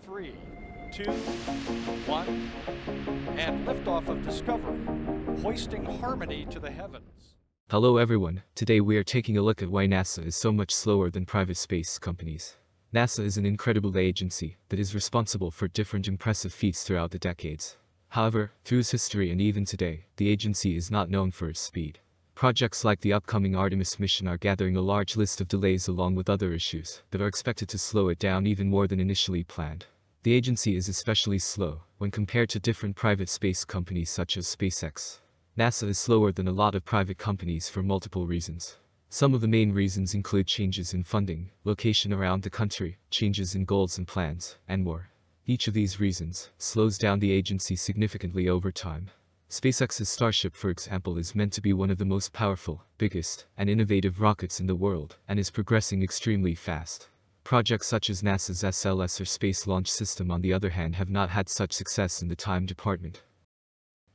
3, 2, 1, and liftoff of Discovery, hoisting harmony to the heavens. Hello everyone, today we are taking a look at why NASA is so much slower than private space companies. NASA is an incredible agency that is responsible for different impressive feats throughout the decades. However, through its history and even today, the agency is not known for its speed. Projects like the upcoming Artemis mission are gathering a large list of delays along with other issues that are expected to slow it down even more than initially planned. The agency is especially slow when compared to different private space companies such as SpaceX. NASA is slower than a lot of private companies for multiple reasons. Some of the main reasons include changes in funding, location around the country, changes in goals and plans, and more. Each of these reasons slows down the agency significantly over time. SpaceX's Starship, for example, is meant to be one of the most powerful, biggest, and innovative rockets in the world, and is progressing extremely fast. Projects such as NASA's SLS or Space Launch System, on the other hand, have not had such success in the time department.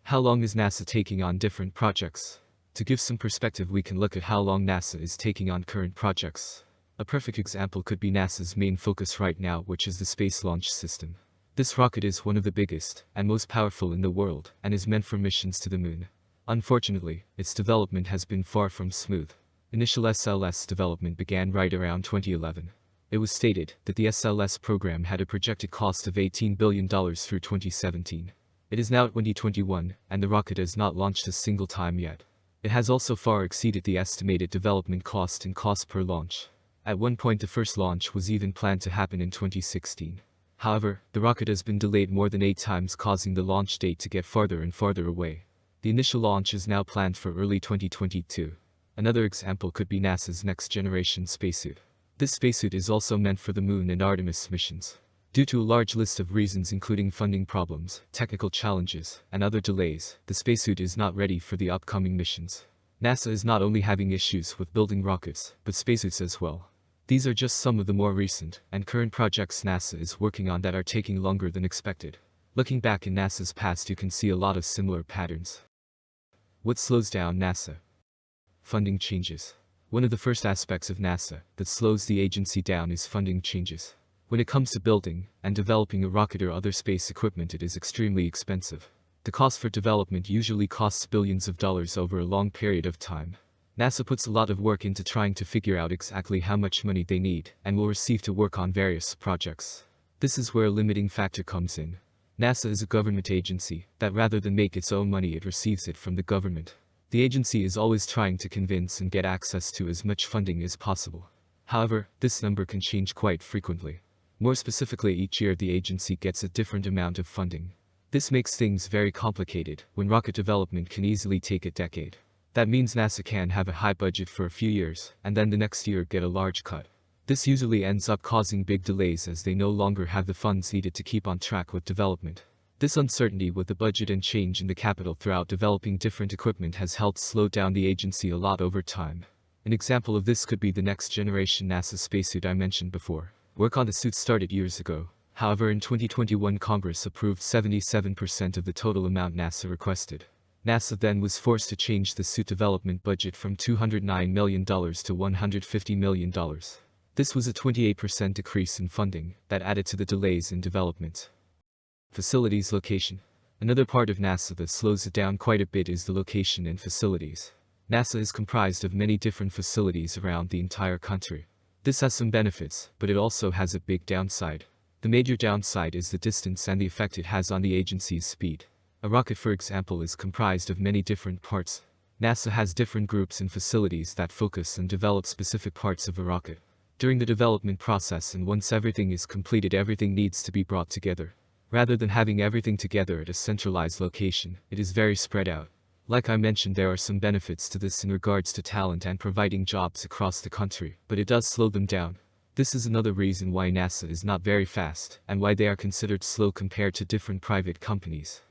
How long is NASA taking on different projects? To give some perspective, we can look at how long NASA is taking on current projects. A perfect example could be NASA's main focus right now, which is the Space Launch System. This rocket is one of the biggest and most powerful in the world and is meant for missions to the moon. Unfortunately, its development has been far from smooth. Initial SLS development began right around 2011. It was stated that the SLS program had a projected cost of $18 billion through 2017. It is now 2021, and the rocket has not launched a single time yet. It has also far exceeded the estimated development cost and cost per launch. At one point, the first launch was even planned to happen in 2016. However, the rocket has been delayed more than 8 times, causing the launch date to get farther and farther away. The initial launch is now planned for early 2022. Another example could be NASA's next-generation spacesuit. This spacesuit is also meant for the Moon and Artemis missions. Due to a large list of reasons including funding problems, technical challenges, and other delays, the spacesuit is not ready for the upcoming missions. NASA is not only having issues with building rockets, but spacesuits as well. These are just some of the more recent and current projects NASA is working on that are taking longer than expected. Looking back in NASA's past, you can see a lot of similar patterns. What slows down NASA? Funding changes. One of the first aspects of NASA that slows the agency down is funding changes. When it comes to building and developing a rocket or other space equipment, it is extremely expensive. The cost for development usually costs billions of dollars over a long period of time. NASA puts a lot of work into trying to figure out exactly how much money they need and will receive to work on various projects. This is where a limiting factor comes in. NASA is a government agency that, rather than make its own money, it receives it from the government. The agency is always trying to convince and get access to as much funding as possible. However, this number can change quite frequently. More specifically, each year the agency gets a different amount of funding. This makes things very complicated when rocket development can easily take a decade. That means NASA can have a high budget for a few years, and then the next year get a large cut. This usually ends up causing big delays as they no longer have the funds needed to keep on track with development. This uncertainty with the budget and change in the capital throughout developing different equipment has helped slow down the agency a lot over time. An example of this could be the next generation NASA spacesuit I mentioned before. Work on the suit started years ago. However, in 2021, Congress approved 77% of the total amount NASA requested. NASA then was forced to change the suit development budget from $209 million to $150 million. This was a 28% decrease in funding that added to the delays in development. Facilities location. Another part of NASA that slows it down quite a bit is the location and facilities. NASA is comprised of many different facilities around the entire country. This has some benefits, but it also has a big downside. The major downside is the distance and the effect it has on the agency's speed. A rocket, for example, is comprised of many different parts. NASA has different groups and facilities that focus and develop specific parts of a rocket. During the development process and once everything is completed, everything needs to be brought together. Rather than having everything together at a centralized location, it is very spread out. Like I mentioned, there are some benefits to this in regards to talent and providing jobs across the country, but it does slow them down. This is another reason why NASA is not very fast and why they are considered slow compared to different private companies.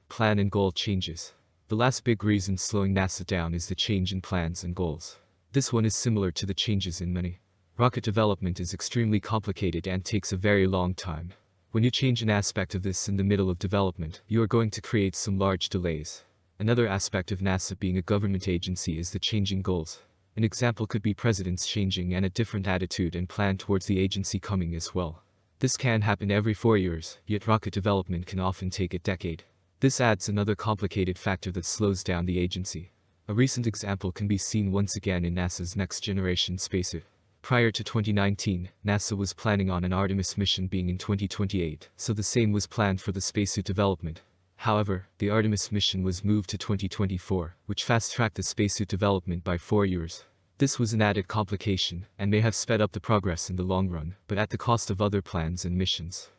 Plan and goal changes. The last big reason slowing NASA down is the change in plans and goals. This one is similar to the changes in money. Rocket development is extremely complicated and takes a very long time. When you change an aspect of this in the middle of development, you are going to create some large delays. Another aspect of NASA being a government agency is the changing goals. An example could be presidents changing and a different attitude and plan towards the agency coming as well. This can happen every 4 years, yet rocket development can often take a decade. This adds another complicated factor that slows down the agency. A recent example can be seen once again in NASA's next-generation spacesuit. Prior to 2019, NASA was planning on an Artemis mission being in 2028, so the same was planned for the spacesuit development. However, the Artemis mission was moved to 2024, which fast-tracked the spacesuit development by 4 years. This was an added complication, and may have sped up the progress in the long run, but at the cost of other plans and missions.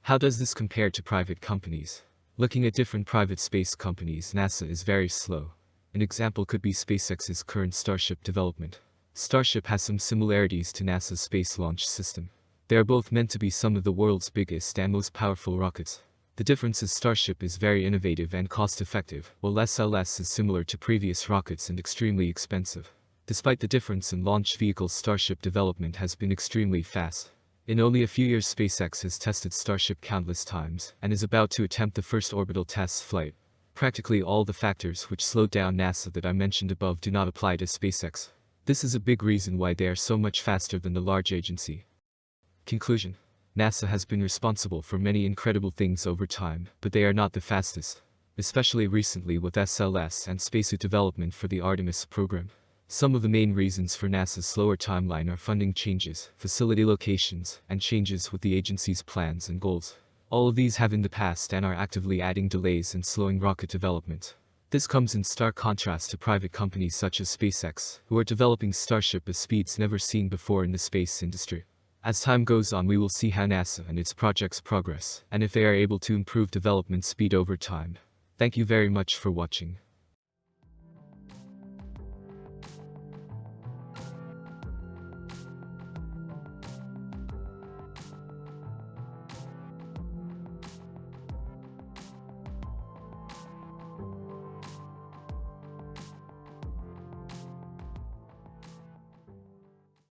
How does this compare to private companies? Looking at different private space companies, NASA is very slow. An example could be SpaceX's current Starship development. Starship has some similarities to NASA's Space Launch System. They are both meant to be some of the world's biggest and most powerful rockets. The difference is Starship is very innovative and cost-effective, while SLS is similar to previous rockets and extremely expensive. Despite the difference in launch vehicles, Starship development has been extremely fast. In only a few years, SpaceX has tested Starship countless times and is about to attempt the first orbital test flight. Practically all the factors which slowed down NASA that I mentioned above do not apply to SpaceX. This is a big reason why they are so much faster than the large agency. Conclusion: NASA has been responsible for many incredible things over time, but they are not the fastest, especially recently with SLS and spacesuit development for the Artemis program. Some of the main reasons for NASA's slower timeline are funding changes, facility locations, and changes with the agency's plans and goals. All of these have in the past and are actively adding delays and slowing rocket development. This comes in stark contrast to private companies such as SpaceX, who are developing Starship at speeds never seen before in the space industry. As time goes on, we will see how NASA and its projects progress, and if they are able to improve development speed over time. Thank you very much for watching.